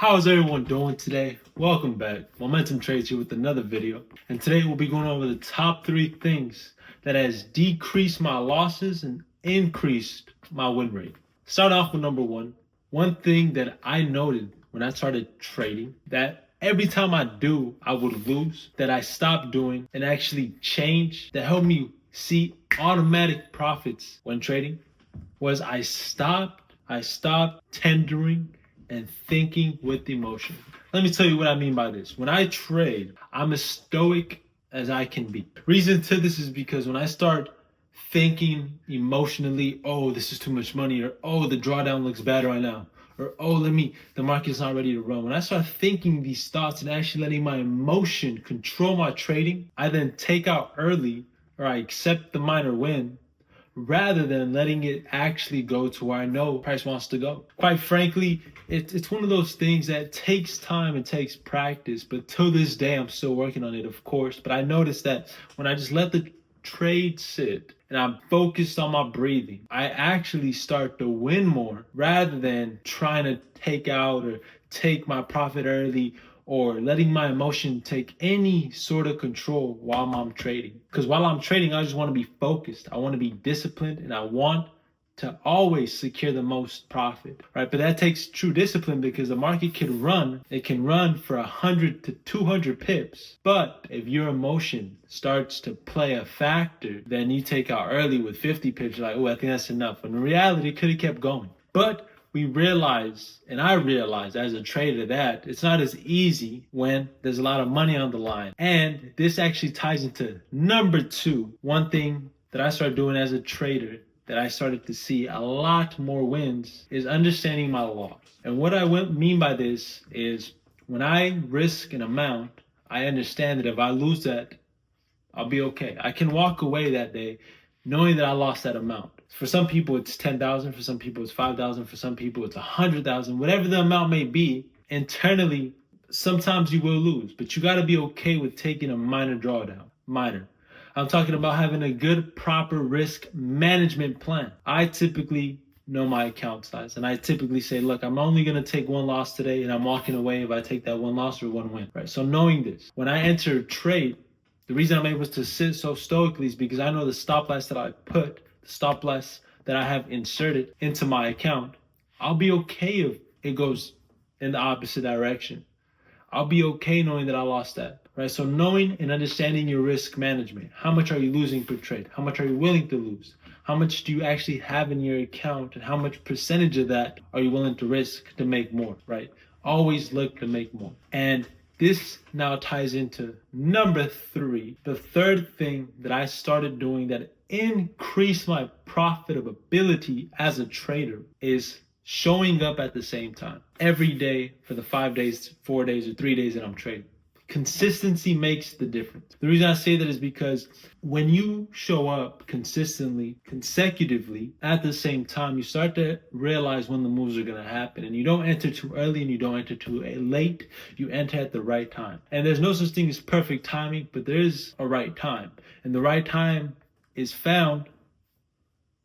How's everyone doing today? Welcome back. Momentum Trades here with another video. And today we'll be going over the top 3 things that has decreased my losses and increased my win rate. Start off with number 1. One thing that I noted when I started trading that every time I do, I would lose, that I stopped doing and actually changed, that helped me see automatic profits when trading, was I stopped tendering and thinking with emotion. Let me tell you what I mean by this. When I trade, I'm as stoic as I can be. Reason to this is because when I start thinking emotionally, oh, this is too much money, or oh, the drawdown looks bad right now, or oh, the market's not ready to run. When I start thinking these thoughts and actually letting my emotion control my trading, I then take out early, or I accept the minor win, rather than letting it actually go to where I know price wants to go. Quite frankly, it's one of those things that takes time and takes practice, but to this day, I'm still working on it, of course. But I noticed that when I just let the trade sit and I'm focused on my breathing, I actually start to win more rather than trying to take out or take my profit early or letting my emotion take any sort of control while I'm trading. Because while I'm trading, I just want to be focused. I want to be disciplined, and I want to always secure the most profit, right? But that takes true discipline because the market can run. It can run for 100 to 200 pips. But if your emotion starts to play a factor, then you take out early with 50 pips. You're like, oh, I think that's enough. When in reality, it could have kept going. But we realize, and I realize as a trader, that it's not as easy when there's a lot of money on the line. And this actually ties into number 2. One thing that I started doing as a trader that I started to see a lot more wins is understanding my loss. And what I mean by this is when I risk an amount, I understand that if I lose that, I'll be okay. I can walk away that day knowing that I lost that amount. For some people, it's 10,000. For some people, it's 5,000. For some people, it's 100,000. Whatever the amount may be, internally, sometimes you will lose. But you got to be okay with taking a minor drawdown. Minor. I'm talking about having a good, proper risk management plan. I typically know my account size, and I typically say, look, I'm only going to take one loss today, and I'm walking away if I take that one loss or one win. Right? So knowing this, when I enter a trade, the reason I'm able to sit so stoically is because I know the stop loss that I put, the stop loss that I have inserted into my account, I'll be okay if it goes in the opposite direction. I'll be okay knowing that I lost that, right? So knowing and understanding your risk management. How much are you losing per trade? How much are you willing to lose? How much do you actually have in your account? And how much percentage of that are you willing to risk to make more, right? Always look to make more. And this now ties into number 3. The third thing that I started doing that increased my profitability as a trader is showing up at the same time every day for the 5 days, 4 days, or 3 days that I'm trading. Consistency makes the difference. The reason I say that is because when you show up consistently, consecutively, at the same time, you start to realize when the moves are going to happen. And you don't enter too early and you don't enter too late. You enter at the right time. And there's no such thing as perfect timing, but there is a right time. And the right time is found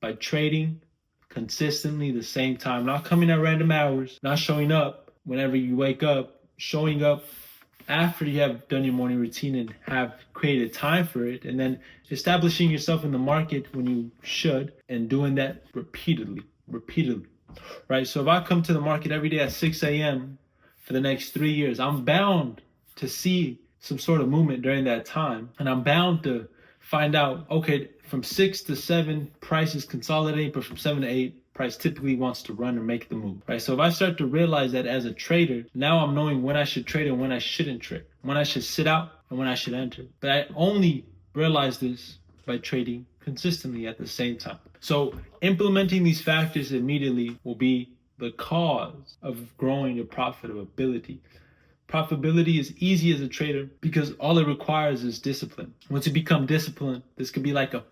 by trading consistently the same time, not coming at random hours, not showing up whenever you wake up, showing up after you have done your morning routine and have created time for it, and then establishing yourself in the market when you should, and doing that repeatedly, right? So if I come to the market every day at 6 a.m. for the next 3 years, I'm bound to see some sort of movement during that time, and I'm bound to find out, okay, from 6 to 7, price is consolidating, but from 7 to 8, price typically wants to run or make the move, right? So if I start to realize that as a trader, now I'm knowing when I should trade and when I shouldn't trade, when I should sit out and when I should enter. But I only realize this by trading consistently at the same time. So implementing these factors immediately will be the cause of growing your profitability. Profitability is easy as a trader because all it requires is discipline. Once you become disciplined, this could be like a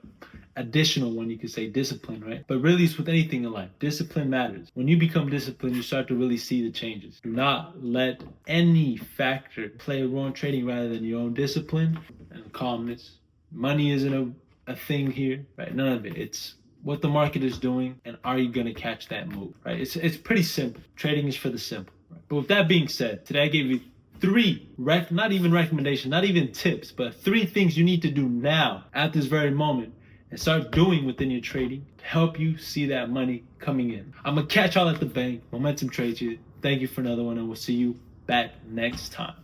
additional one, you could say discipline, right? But really it's with anything in life. Discipline matters. When you become disciplined, you start to really see the changes. Do not let any factor play a role in trading rather than your own discipline and calmness. Money isn't a thing here, right? None of it. It's what the market is doing and are you going to catch that move, right? It's pretty simple. Trading is for the simple. Right? But with that being said, today I gave you three, not even recommendations, not even tips, but three things you need to do now at this very moment and start doing within your trading to help you see that money coming in. I'm going to catch y'all at the bank. Momentum Trades you. Thank you for another one, and we'll see you back next time.